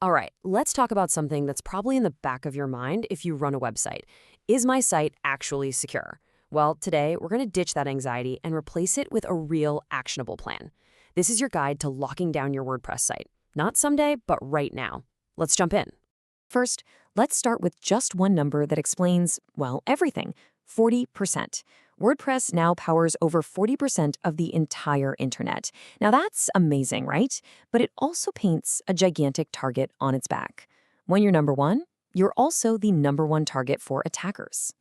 All right, let's talk about something that's probably in the back of your mind if you run a website. Is my site actually secure? Well, today we're going to ditch that anxiety and replace it with a real actionable plan. This is your guide to locking down your WordPress site. Not someday, but right now. Let's jump in. First, let's start with just one number that explains, well, everything: 40%. WordPress now powers over 40% of the entire internet. Now that's amazing, right? But it also paints a gigantic target on its back. When you're number one, you're also the number one target for attackers.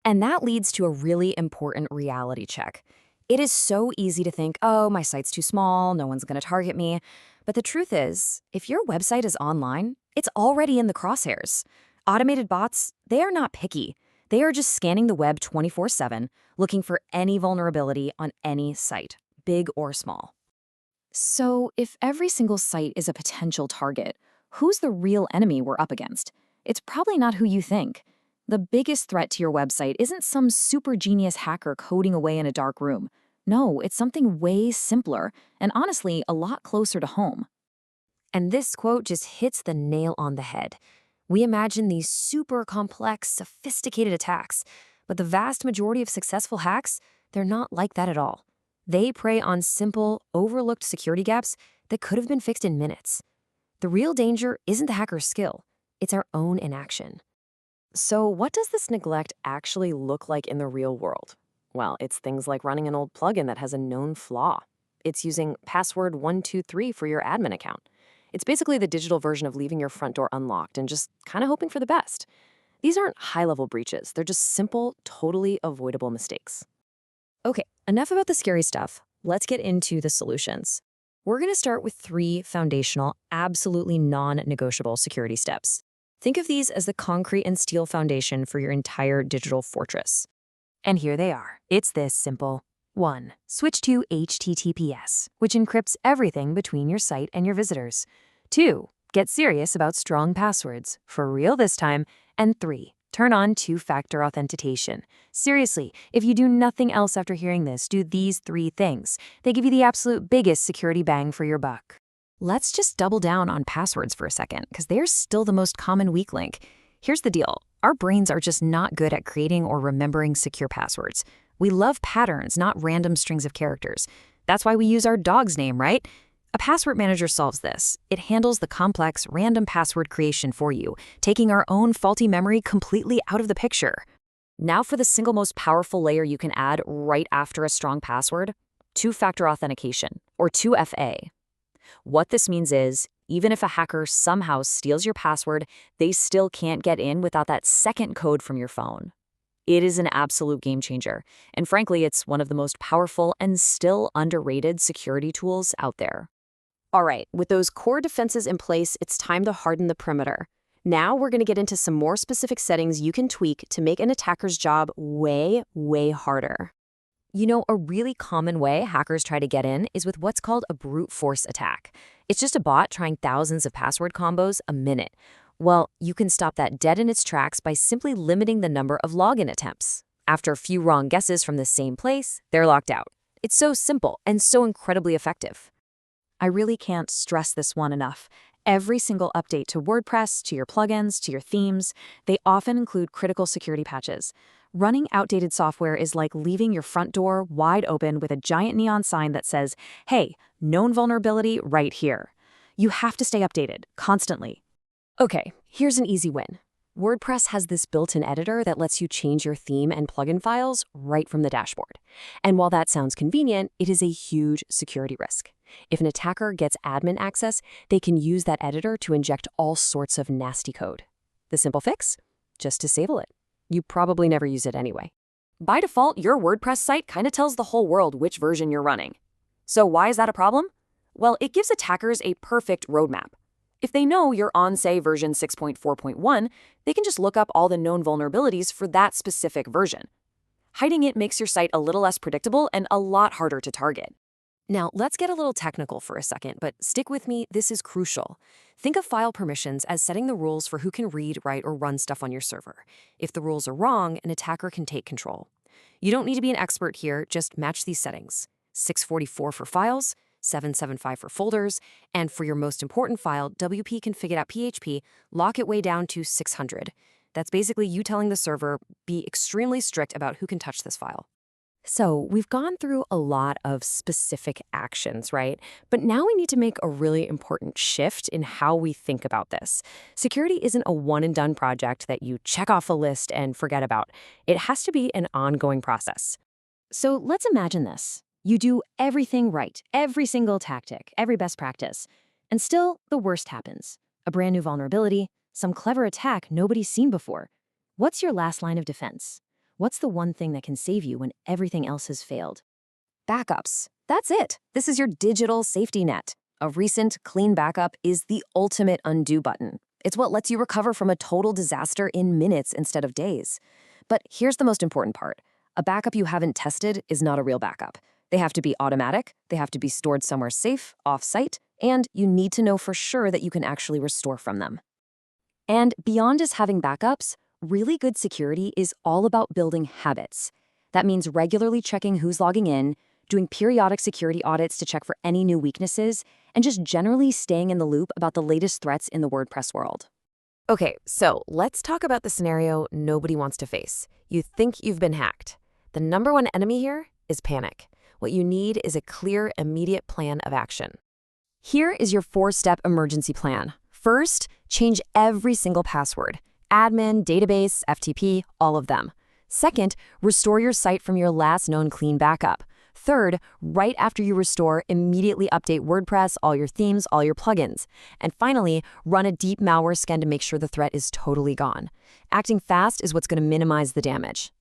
And that leads to a really important reality check. It is so easy to think, oh, my site's too small, no one's going to target me. But the truth is, if your website is online, it's already in the crosshairs. Automated bots, they are not picky. They are just scanning the web 24/7, looking for any vulnerability on any site, big or small. So if every single site is a potential target, who's the real enemy we're up against? It's probably not who you think. The biggest threat to your website isn't some super genius hacker coding away in a dark room. No, it's something way simpler and honestly a lot closer to home. And this quote just hits the nail on the head. We imagine these super complex, sophisticated attacks, but the vast majority of successful hacks, they're not like that at all. They prey on simple, overlooked security gaps that could have been fixed in minutes. The real danger isn't the hacker's skill, it's our own inaction. So what does this neglect actually look like in the real world? Well, it's things like running an old plugin that has a known flaw. It's using password 123 for your admin account. It's basically the digital version of leaving your front door unlocked and just kind of hoping for the best. These aren't high-level breaches. They're just simple, totally avoidable mistakes. Okay, enough about the scary stuff. Let's get into the solutions. We're going to start with 3 foundational, absolutely non-negotiable security steps. Think of these as the concrete and steel foundation for your entire digital fortress. And here they are. It's this simple. 1. Switch to HTTPS, which encrypts everything between your site and your visitors. 2. Get serious about strong passwords, for real this time. And 3. Turn on two-factor authentication. Seriously, if you do nothing else after hearing this, do these 3 things. They give you the absolute biggest security bang for your buck. Let's just double down on passwords for a second, because they're still the most common weak link. Here's the deal. Our brains are just not good at creating or remembering secure passwords. We love patterns, not random strings of characters. That's why we use our dog's name, right? A password manager solves this. It handles the complex, random password creation for you, taking our own faulty memory completely out of the picture. Now for the single most powerful layer you can add right after a strong password: two-factor authentication, or 2FA. What this means is, even if a hacker somehow steals your password, they still can't get in without that second code from your phone. It is an absolute game changer, and frankly, it's one of the most powerful and still underrated security tools out there. All right, with those core defenses in place, it's time to harden the perimeter. Now we're going to get into some more specific settings you can tweak to make an attacker's job way, way harder. You know, a really common way hackers try to get in is with what's called a brute force attack. It's just a bot trying thousands of password combos a minute. Well, you can stop that dead in its tracks by simply limiting the number of login attempts. After a few wrong guesses from the same place, they're locked out. It's so simple and so incredibly effective. I really can't stress this one enough. Every single update to WordPress, to your plugins, to your themes, they often include critical security patches. Running outdated software is like leaving your front door wide open with a giant neon sign that says, hey, known vulnerability right here. You have to stay updated, constantly. Okay, here's an easy win. WordPress has this built-in editor that lets you change your theme and plugin files right from the dashboard. And while that sounds convenient, it is a huge security risk. If an attacker gets admin access, they can use that editor to inject all sorts of nasty code. The simple fix? Just disable it. You probably never use it anyway. By default, your WordPress site kind of tells the whole world which version you're running. So why is that a problem? Well, it gives attackers a perfect roadmap. If they know you're on, say, version 6.4.1, they can just look up all the known vulnerabilities for that specific version. Hiding it makes your site a little less predictable and a lot harder to target. Now, let's get a little technical for a second, but stick with me, this is crucial. Think of file permissions as setting the rules for who can read, write, or run stuff on your server. If the rules are wrong, an attacker can take control. You don't need to be an expert here, just match these settings. 644 for files, 775 for folders, and for your most important file, wp-config.php, lock it way down to 600. That's basically you telling the server, be extremely strict about who can touch this file. So we've gone through a lot of specific actions, right? But now we need to make a really important shift in how we think about this. Security isn't a one-and-done project that you check off a list and forget about. It has to be an ongoing process. So let's imagine this. You do everything right, every single tactic, every best practice, and still the worst happens. A brand new vulnerability, some clever attack nobody's seen before. What's your last line of defense? What's the one thing that can save you when everything else has failed? Backups. That's it. This is your digital safety net. A recent, clean backup is the ultimate undo button. It's what lets you recover from a total disaster in minutes instead of days. But here's the most important part. A backup you haven't tested is not a real backup. They have to be automatic, they have to be stored somewhere safe, off-site, and you need to know for sure that you can actually restore from them. And beyond just having backups, really good security is all about building habits. That means regularly checking who's logging in, doing periodic security audits to check for any new weaknesses, and just generally staying in the loop about the latest threats in the WordPress world. Okay, so let's talk about the scenario nobody wants to face. You think you've been hacked. The number one enemy here is panic. What you need is a clear, immediate plan of action. Here is your 4-step emergency plan. First, change every single password. Admin, database, FTP, all of them. Second, restore your site from your last known clean backup. Third, right after you restore, immediately update WordPress, all your themes, all your plugins. And finally, run a deep malware scan to make sure the threat is totally gone. Acting fast is what's going to minimize the damage.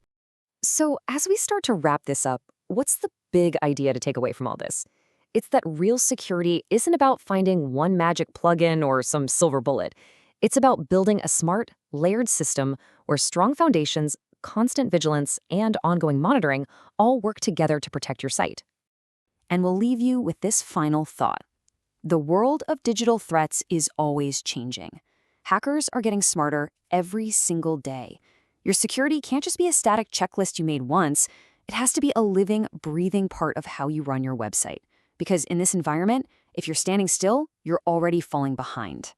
So as we start to wrap this up, what's the big idea to take away from all this? It's that real security isn't about finding one magic plugin or some silver bullet. It's about building a smart, layered system where strong foundations, constant vigilance, and ongoing monitoring all work together to protect your site. And we'll leave you with this final thought. The world of digital threats is always changing. Hackers are getting smarter every single day. Your security can't just be a static checklist you made once. It has to be a living, breathing part of how you run your website. Because in this environment, if you're standing still, you're already falling behind.